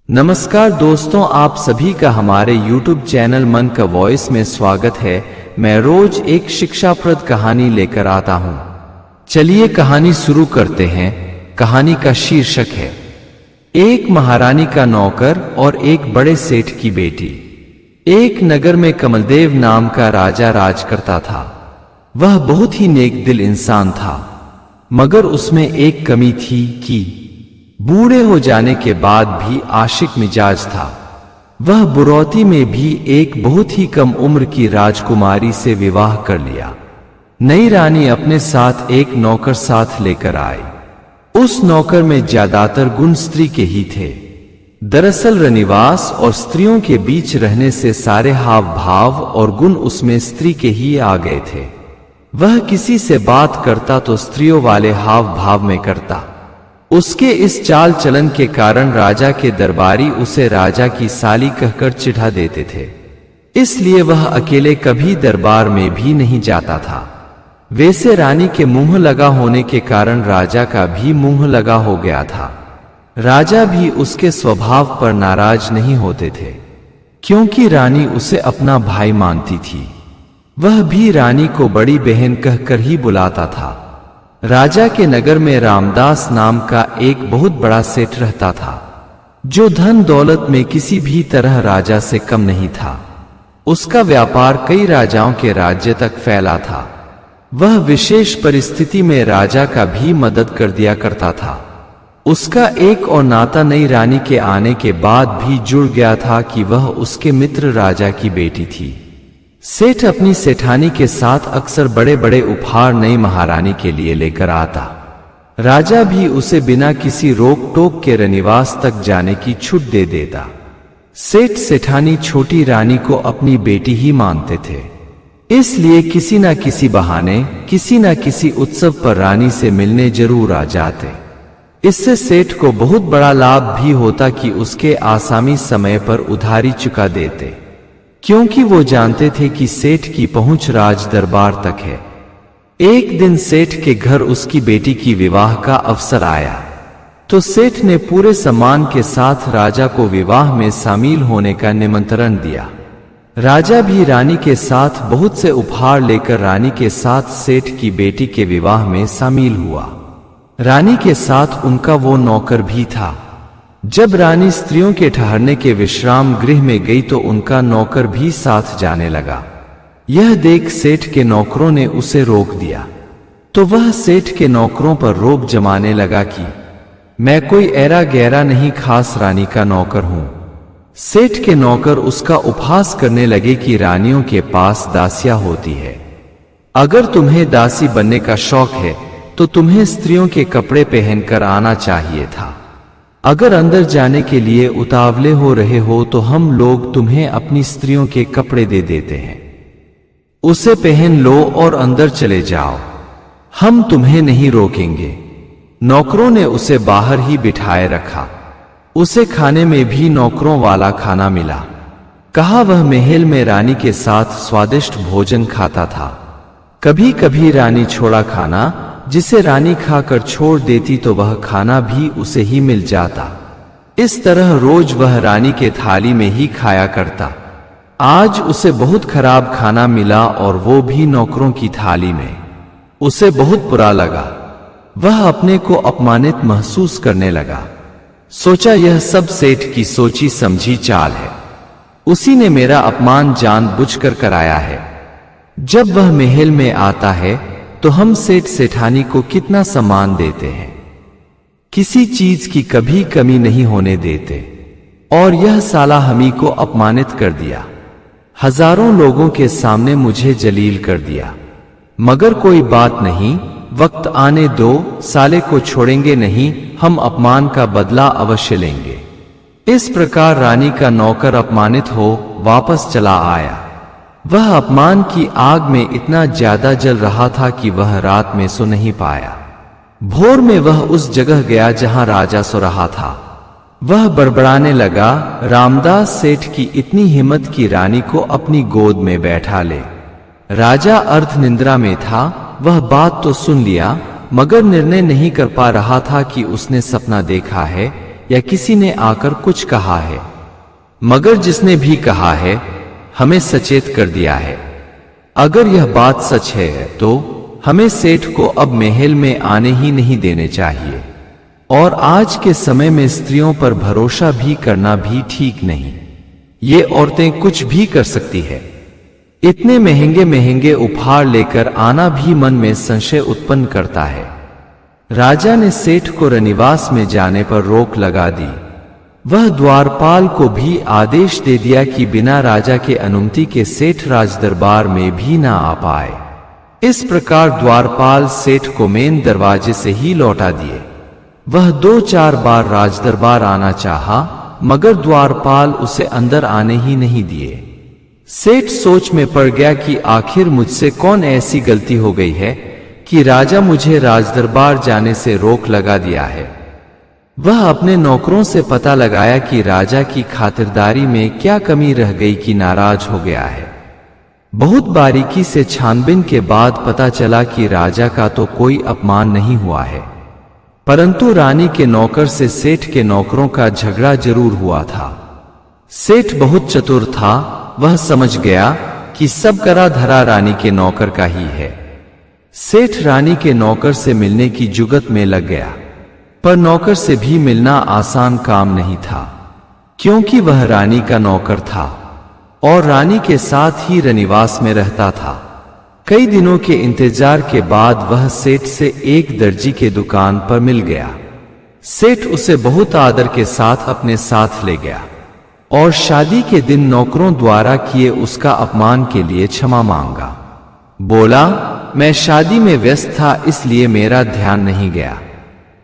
नमस्कार दोस्तों, आप सभी का हमारे YouTube चैनल मन का वॉइस में स्वागत है। मैं रोज एक शिक्षाप्रद कहानी लेकर आता हूं। चलिए कहानी शुरू करते हैं। कहानी का शीर्षक है एक महारानी का नौकर और एक बड़े सेठ की बेटी। एक नगर में कमलदेव नाम का राजा राज करता था। वह बहुत ही नेक दिल इंसान था, मगर उसमें एक कमी थी कि बूढ़े हो जाने के बाद भी आशिक मिजाज था। वह बुरौती में भी एक बहुत ही कम उम्र की राजकुमारी से विवाह कर लिया। नई रानी अपने साथ एक नौकर साथ लेकर आई। उस नौकर में ज्यादातर गुण स्त्री के ही थे। दरअसल रनिवास और स्त्रियों के बीच रहने से सारे हाव भाव और गुण उसमें स्त्री के ही आ गए थे। वह किसी से बात करता तो स्त्रियों वाले हाव भाव में करता। उसके इस चाल चलन के कारण राजा के दरबारी उसे राजा की साली कहकर चिढ़ा देते थे। इसलिए वह अकेले कभी दरबार में भी नहीं जाता था। वैसे रानी के मुंह लगा होने के कारण राजा का भी मुंह लगा हो गया था। राजा भी उसके स्वभाव पर नाराज नहीं होते थे, क्योंकि रानी उसे अपना भाई मानती थी। वह भी रानी को बड़ी बहन कहकर ही बुलाता था। राजा के नगर में रामदास नाम का एक बहुत बड़ा सेठ रहता था, जो धन दौलत में किसी भी तरह राजा से कम नहीं था। उसका व्यापार कई राजाओं के राज्य तक फैला था। वह विशेष परिस्थिति में राजा का भी मदद कर दिया करता था। उसका एक और नाता नई रानी के आने के बाद भी जुड़ गया था कि वह उसके मित्र राजा की बेटी थी। सेठ अपनी सेठानी के साथ अक्सर बड़े बड़े उपहार नई महारानी के लिए लेकर आता। राजा भी उसे बिना किसी रोक टोक के रनिवास तक जाने की छूट दे देता। सेठ सेठानी छोटी रानी को अपनी बेटी ही मानते थे, इसलिए किसी न किसी बहाने किसी न किसी उत्सव पर रानी से मिलने जरूर आ जाते। इससे सेठ को बहुत बड़ा लाभ भी होता कि उसके आसामी समय पर उधारी चुका देते, क्योंकि वो जानते थे कि सेठ की पहुंच राज दरबार तक है। एक दिन सेठ के घर उसकी बेटी की विवाह का अवसर आया, तो सेठ ने पूरे सम्मान के साथ राजा को विवाह में शामिल होने का निमंत्रण दिया। राजा भी रानी के साथ बहुत से उपहार लेकर रानी के साथ सेठ की बेटी के विवाह में शामिल हुआ। रानी के साथ उनका वो नौकर भी था। जब रानी स्त्रियों के ठहरने के विश्राम गृह में गई तो उनका नौकर भी साथ जाने लगा। यह देख सेठ के नौकरों ने उसे रोक दिया, तो वह सेठ के नौकरों पर रोब जमाने लगा कि मैं कोई ऐरा गैरा नहीं, खास रानी का नौकर हूं। सेठ के नौकर उसका उपहास करने लगे कि रानियों के पास दासियां होती है। अगर तुम्हें दासी बनने का शौक है तो तुम्हें स्त्रियों के कपड़े पहनकर आना चाहिए था। अगर अंदर जाने के लिए उतावले हो रहे हो तो हम लोग तुम्हें अपनी स्त्रियों के कपड़े दे देते हैं, उसे पहन लो और अंदर चले जाओ, हम तुम्हें नहीं रोकेंगे। नौकरों ने उसे बाहर ही बिठाए रखा। उसे खाने में भी नौकरों वाला खाना मिला। कहा वह महल में रानी के साथ स्वादिष्ट भोजन खाता था। कभी कभी रानी छोड़ा खाना जिसे रानी खाकर छोड़ देती तो वह खाना भी उसे ही मिल जाता। इस तरह रोज वह रानी के थाली में ही खाया करता। आज उसे बहुत खराब खाना मिला और वो भी नौकरों की थाली में। उसे बहुत बुरा लगा। वह अपने को अपमानित महसूस करने लगा। सोचा यह सब सेठ की सोची समझी चाल है। उसी ने मेरा अपमान जानबूझकर कराया है। जब वह महल में आता है तो हम सेठ सेठानी को कितना सम्मान देते हैं, किसी चीज की कभी कमी नहीं होने देते, और यह साला हमी को अपमानित कर दिया। हजारों लोगों के सामने मुझे जलील कर दिया। मगर कोई बात नहीं, वक्त आने दो, साले को छोड़ेंगे नहीं, हम अपमान का बदला अवश्य लेंगे। इस प्रकार रानी का नौकर अपमानित हो वापस चला आया। वह अपमान की आग में इतना ज्यादा जल रहा था कि वह रात में सो नहीं पाया। भोर में वह उस जगह गया जहां राजा सो रहा था। वह बड़बड़ाने लगा, रामदास सेठ की इतनी हिम्मत कि रानी को अपनी गोद में बैठा ले। राजा अर्ध निंद्रा में था। वह बात तो सुन लिया, मगर निर्णय नहीं कर पा रहा था कि उसने सपना देखा है या किसी ने आकर कुछ कहा है, मगर जिसने भी कहा है हमें सचेत कर दिया है। अगर यह बात सच है तो हमें सेठ को अब महल में आने ही नहीं देने चाहिए, और आज के समय में स्त्रियों पर भरोसा भी करना भी ठीक नहीं। ये औरतें कुछ भी कर सकती है। इतने महंगे महंगे उपहार लेकर आना भी मन में संशय उत्पन्न करता है। राजा ने सेठ को रनिवास में जाने पर रोक लगा दी। वह द्वारपाल को भी आदेश दे दिया कि बिना राजा के अनुमति के सेठ राजदरबार में भी ना आ पाए। इस प्रकार द्वारपाल सेठ को मेन दरवाजे से ही लौटा दिए। वह 2-4 बार राजदरबार आना चाहा, मगर द्वारपाल उसे अंदर आने ही नहीं दिए। सेठ सोच में पड़ गया कि आखिर मुझसे कौन ऐसी गलती हो गई है कि राजा मुझे राजदरबार जाने से रोक लगा दिया है। वह अपने नौकरों से पता लगाया कि राजा की खातिरदारी में क्या कमी रह गई कि नाराज हो गया है। बहुत बारीकी से छानबीन के बाद पता चला कि राजा का तो कोई अपमान नहीं हुआ है, परंतु रानी के नौकर से सेठ के नौकरों का झगड़ा जरूर हुआ था। सेठ बहुत चतुर था। वह समझ गया कि सब करा धरा रानी के नौकर का ही है। सेठ रानी के नौकर से मिलने की जुगत में लग गया, पर नौकर से भी मिलना आसान काम नहीं था, क्योंकि वह रानी का नौकर था और रानी के साथ ही रनिवास में रहता था। कई दिनों के इंतजार के बाद वह सेठ से एक दर्जी के दुकान पर मिल गया। सेठ उसे बहुत आदर के साथ अपने साथ ले गया और शादी के दिन नौकरों द्वारा किए उसका अपमान के लिए क्षमा मांगा। बोला, मैं शादी में व्यस्त था इसलिए मेरा ध्यान नहीं गया,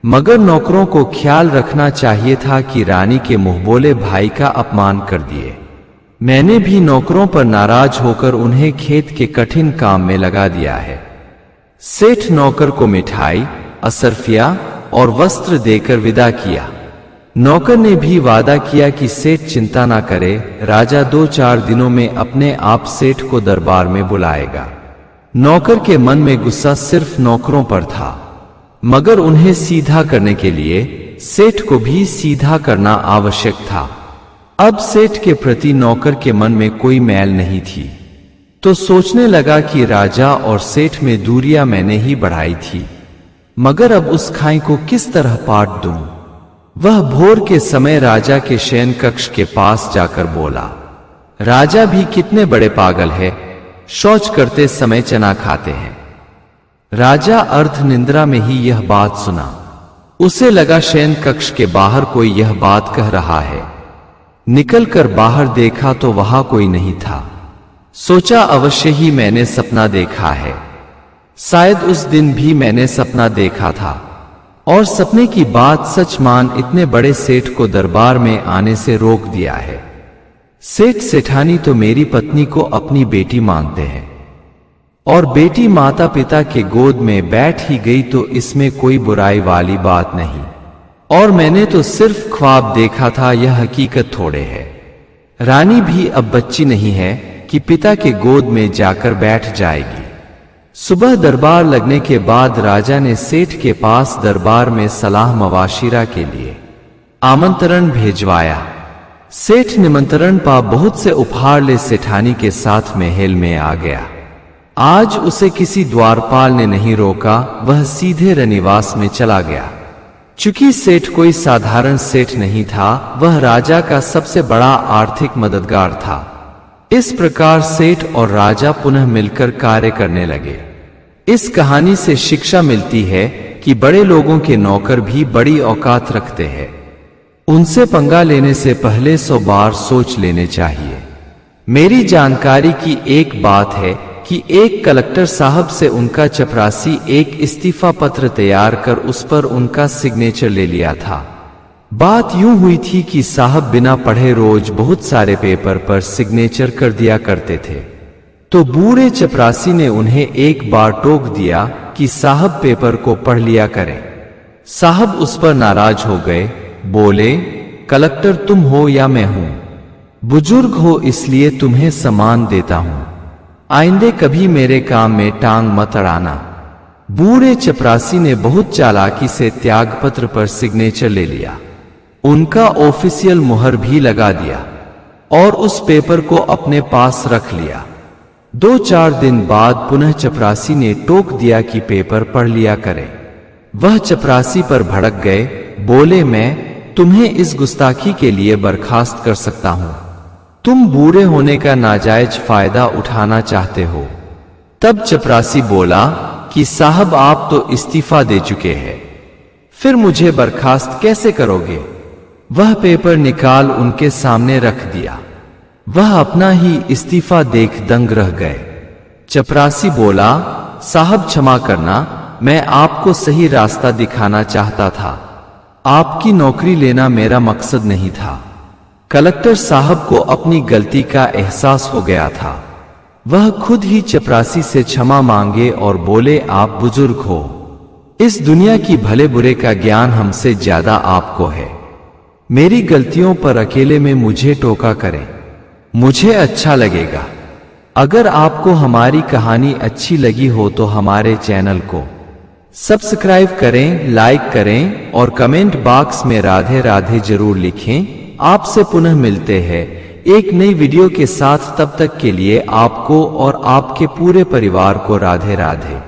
मगर नौकरों को ख्याल रखना चाहिए था कि रानी के मुंहबोले भाई का अपमान कर दिए। मैंने भी नौकरों पर नाराज होकर उन्हें खेत के कठिन काम में लगा दिया है। सेठ नौकर को मिठाई, असरफिया और वस्त्र देकर विदा किया। नौकर ने भी वादा किया कि सेठ चिंता ना करे, राजा 2-4 दिनों में अपने आप सेठ को दरबार में बुलाएगा। नौकर के मन में गुस्सा सिर्फ नौकरों पर था, मगर उन्हें सीधा करने के लिए सेठ को भी सीधा करना आवश्यक था। अब सेठ के प्रति नौकर के मन में कोई मैल नहीं थी, तो सोचने लगा कि राजा और सेठ में दूरियां मैंने ही बढ़ाई थी, मगर अब उस खाई को किस तरह पाट दूं। वह भोर के समय राजा के शयन कक्ष के पास जाकर बोला, राजा भी कितने बड़े पागल है, शौच करते समय चना खाते हैं। राजा अर्ध निंद्रा में ही यह बात सुना। उसे लगा शयन कक्ष के बाहर कोई यह बात कह रहा है। निकलकर बाहर देखा तो वहां कोई नहीं था। सोचा, अवश्य ही मैंने सपना देखा है। शायद उस दिन भी मैंने सपना देखा था और सपने की बात सच मान इतने बड़े सेठ को दरबार में आने से रोक दिया है। सेठ सेठानी तो मेरी पत्नी को अपनी बेटी मानते हैं, और बेटी माता पिता के गोद में बैठ ही गई तो इसमें कोई बुराई वाली बात नहीं। और मैंने तो सिर्फ ख्वाब देखा था, यह हकीकत थोड़े है। रानी भी अब बच्ची नहीं है कि पिता के गोद में जाकर बैठ जाएगी। सुबह दरबार लगने के बाद राजा ने सेठ के पास दरबार में सलाह मवाशिरा के लिए आमंत्रण भेजवाया। सेठ निमंत्रण पा बहुत से उपहार ले सेठानी के साथ महल में आ गया। आज उसे किसी द्वारपाल ने नहीं रोका, वह सीधे रनिवास में चला गया। चूंकि सेठ कोई साधारण सेठ नहीं था, वह राजा का सबसे बड़ा आर्थिक मददगार था। इस प्रकार सेठ और राजा पुनः मिलकर कार्य करने लगे। इस कहानी से शिक्षा मिलती है कि बड़े लोगों के नौकर भी बड़ी औकात रखते हैं। उनसे पंगा लेने से पहले 100 बार सोच लेने चाहिए। मेरी जानकारी की एक बात है कि एक कलेक्टर साहब से उनका चपरासी एक इस्तीफा पत्र तैयार कर उस पर उनका सिग्नेचर ले लिया था। बात यूं हुई थी कि साहब बिना पढ़े रोज बहुत सारे पेपर पर सिग्नेचर कर दिया करते थे, तो बूढ़े चपरासी ने उन्हें एक बार टोक दिया कि साहब पेपर को पढ़ लिया करें। साहब उस पर नाराज हो गए, बोले, कलेक्टर तुम हो या मैं हूं, बुजुर्ग हो इसलिए तुम्हें सम्मान देता हूं, आइंदे कभी मेरे काम में टांग मत अड़ाना। बूढ़े चपरासी ने बहुत चालाकी से त्यागपत्र पर सिग्नेचर ले लिया। उनका ऑफिशियल मुहर भी लगा दिया और उस पेपर को अपने पास रख लिया। 2-4 दिन बाद पुनः चपरासी ने टोक दिया कि पेपर पढ़ लिया करें। वह चपरासी पर भड़क गए, बोले, मैं तुम्हें इस गुस्ताखी के लिए बर्खास्त कर सकता हूं। तुम बूढ़े होने का नाजायज फायदा उठाना चाहते हो। तब चपरासी बोला कि साहब, आप तो इस्तीफा दे चुके हैं, फिर मुझे बर्खास्त कैसे करोगे? वह पेपर निकाल उनके सामने रख दिया। वह अपना ही इस्तीफा देख दंग रह गए। चपरासी बोला, साहब क्षमा करना, मैं आपको सही रास्ता दिखाना चाहता था। आपकी नौकरी लेना मेरा मकसद नहीं था। कलेक्टर साहब को अपनी गलती का एहसास हो गया था। वह खुद ही चपरासी से क्षमा मांगे और बोले, आप बुजुर्ग हो, इस दुनिया की भले बुरे का ज्ञान हमसे ज्यादा आपको है। मेरी गलतियों पर अकेले में मुझे टोका करें, मुझे अच्छा लगेगा। अगर आपको हमारी कहानी अच्छी लगी हो तो हमारे चैनल को सब्सक्राइब करें, लाइक करें और कमेंट बॉक्स में राधे राधे जरूर लिखें। आपसे पुनः मिलते हैं एक नई वीडियो के साथ। तब तक के लिए आपको और आपके पूरे परिवार को राधे राधे।